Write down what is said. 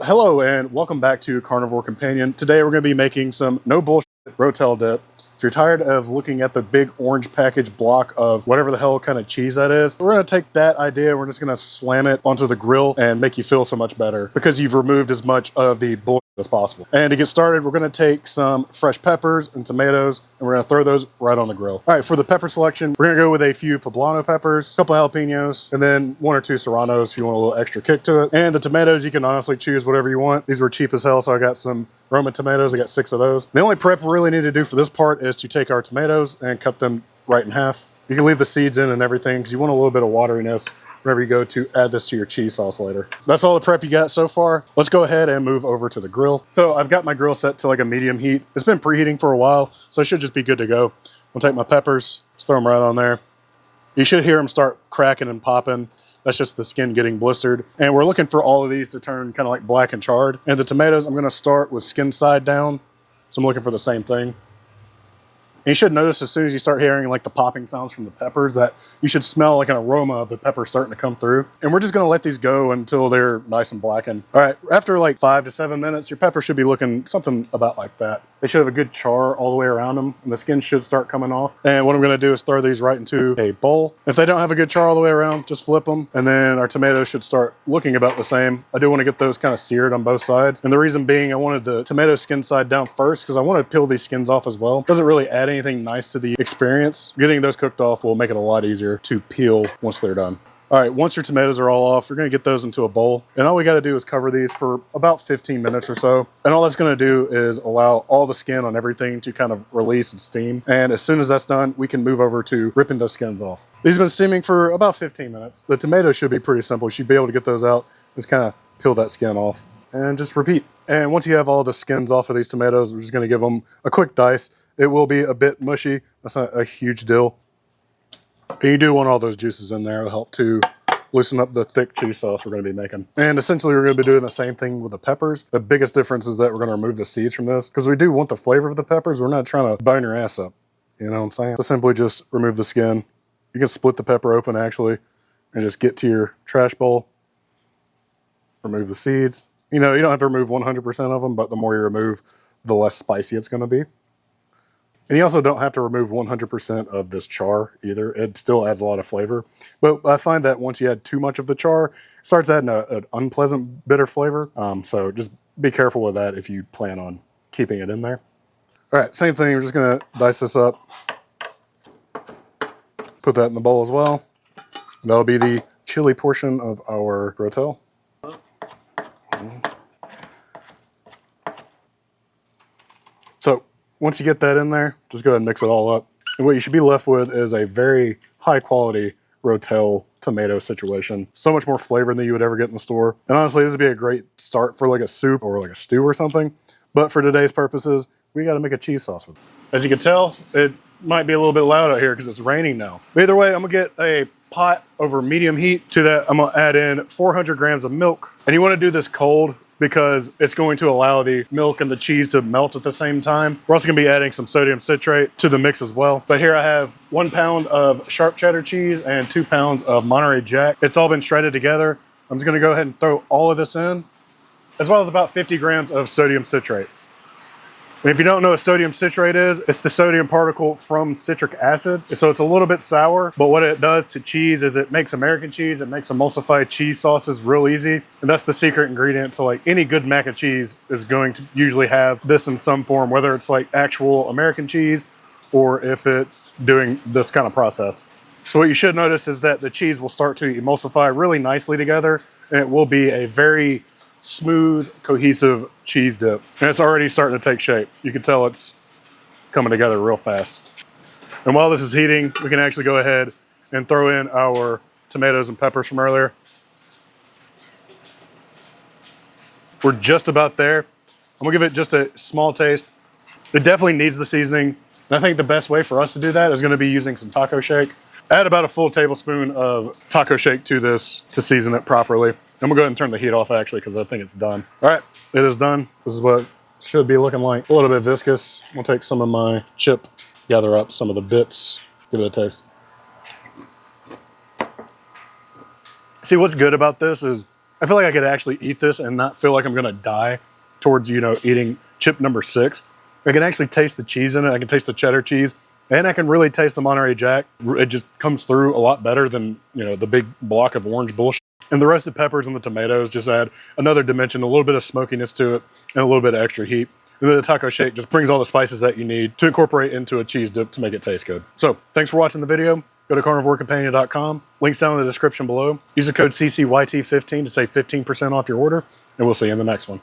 Hello and welcome back to Carnivore Companion. Today we're going to be making some no bullshit Rotel dip. If you're tired of looking at the big orange package block of whatever the hell kind of cheese that is, we're going to take that idea and we're just going to slam it onto the grill and make you feel so much better because you've removed as much of the bullshit as possible. And to get started, we're going to take some fresh peppers and tomatoes and we're going to throw those right on the grill. All right, for the pepper selection, we're going to go with a few poblano peppers, a couple jalapenos, and then 1 or 2 serranos if you want a little extra kick to it. And the tomatoes, you can honestly choose whatever you want. These were cheap as hell, so I got some Roma tomatoes. I got 6 of those. The only prep we really need to do for this part is to take our tomatoes and cut them right in half. You can leave the seeds in and everything because you want a little bit of wateriness whenever you go to add this to your cheese sauce later. That's all the prep you got so far. Let's go ahead and move over to the grill. So I've got my grill set to like a medium heat. It's been preheating for a while, so it should just be good to go. I'll take my peppers, just throw them right on there. You should hear them start cracking and popping. That's just the skin getting blistered. And we're looking for all of these to turn kind of like black and charred. And the tomatoes, I'm gonna start with skin side down. So I'm looking for the same thing. And you should notice as soon as you start hearing like the popping sounds from the peppers that you should smell like an aroma of the pepper starting to come through. And we're just gonna let these go until they're nice and blackened. All right, after like 5 to 7 minutes, your pepper should be looking something about like that. They should have a good char all the way around them and the skin should start coming off. And what I'm gonna do is throw these right into a bowl. If they don't have a good char all the way around, just flip them. And then our tomatoes should start looking about the same. I do wanna get those kind of seared on both sides. And the reason being I wanted the tomato skin side down first because I wanna peel these skins off as well. It doesn't really add anything nice to the experience. Getting those cooked off will make it a lot easier to peel once they're done. All right, once your tomatoes are all off, you're gonna get those into a bowl. And all we gotta do is cover these for about 15 minutes or so. And all that's gonna do is allow all the skin on everything to kind of release and steam. And as soon as that's done, we can move over to ripping those skins off. These have been steaming for about 15 minutes. The tomatoes should be pretty simple. You should be able to get those out, just kind of peel that skin off and just repeat. And once you have all the skins off of these tomatoes, we're just gonna give them a quick dice. It will be a bit mushy. That's not a huge deal. And you do want all those juices in there. It'll help to loosen up the thick cheese sauce we're going to be making. And essentially we're going to be doing the same thing with the peppers. The biggest difference is that we're going to remove the seeds from this because we do want the flavor of the peppers. We're not trying to burn your ass up. You know what I'm saying? So simply just remove the skin. You can split the pepper open actually and just get to your trash bowl. Remove the seeds. You know, you don't have to remove 100% of them, but the more you remove, the less spicy it's going to be. And you also don't have to remove 100% of this char either. It still adds a lot of flavor. But I find that once you add too much of the char, it starts adding an unpleasant, bitter flavor. So just be careful with that if you plan on keeping it in there. All right, same thing. We're just gonna dice this up. Put that in the bowl as well. That'll be the chili portion of our Rotel. So once you get that in there, just go ahead and mix it all up. And what you should be left with is a very high quality Rotel tomato situation. So much more flavor than you would ever get in the store. And honestly, this would be a great start for like a soup or like a stew or something. But for today's purposes, we got to make a cheese sauce with it. As you can tell, it might be a little bit loud out here because it's raining now. But either way, I'm gonna get a pot over medium heat. To that, I'm gonna add in 400 grams of milk. And you want to do this cold because it's going to allow the milk and the cheese to melt at the same time. We're also gonna be adding some sodium citrate to the mix as well. But here I have 1 pound of sharp cheddar cheese and 2 pounds of Monterey Jack. It's all been shredded together. I'm just gonna go ahead and throw all of this in, as well as about 50 grams of sodium citrate. And if you don't know what sodium citrate is, it's the sodium particle from citric acid. So it's a little bit sour, but what it does to cheese is it makes American cheese, it makes emulsified cheese sauces real easy. And that's the secret ingredient to like any good mac and cheese is going to usually have this in some form, whether it's like actual American cheese or if it's doing this kind of process. So what you should notice is that the cheese will start to emulsify really nicely together and it will be a very smooth, cohesive cheese dip. And it's already starting to take shape. You can tell it's coming together real fast. And while this is heating, we can actually go ahead and throw in our tomatoes and peppers from earlier. We're just about there. I'm gonna give it just a small taste. It definitely needs the seasoning. And I think the best way for us to do that is gonna be using some taco shake. Add about a full tablespoon of taco shake to this to season it properly. I'm gonna go ahead and turn the heat off actually because I think it's done. All right, it is done. This is what it should be looking like. A little bit viscous. I'll take some of my chip, gather up some of the bits, give it a taste. See, what's good about this is I feel like I could actually eat this and not feel like I'm gonna die towards, you know, eating chip number 6. I can actually taste the cheese in it. I can taste the cheddar cheese, and I can really taste the Monterey Jack. It just comes through a lot better than, you know, the big block of orange bullshit. And the roasted peppers and the tomatoes just add another dimension, a little bit of smokiness to it, and a little bit of extra heat. And then the taco shake just brings all the spices that you need to incorporate into a cheese dip to make it taste good. So thanks for watching the video. Go to carnivorecompanion.com. Links down in the description below. Use the code CCYT15 to save 15% off your order, and we'll see you in the next one.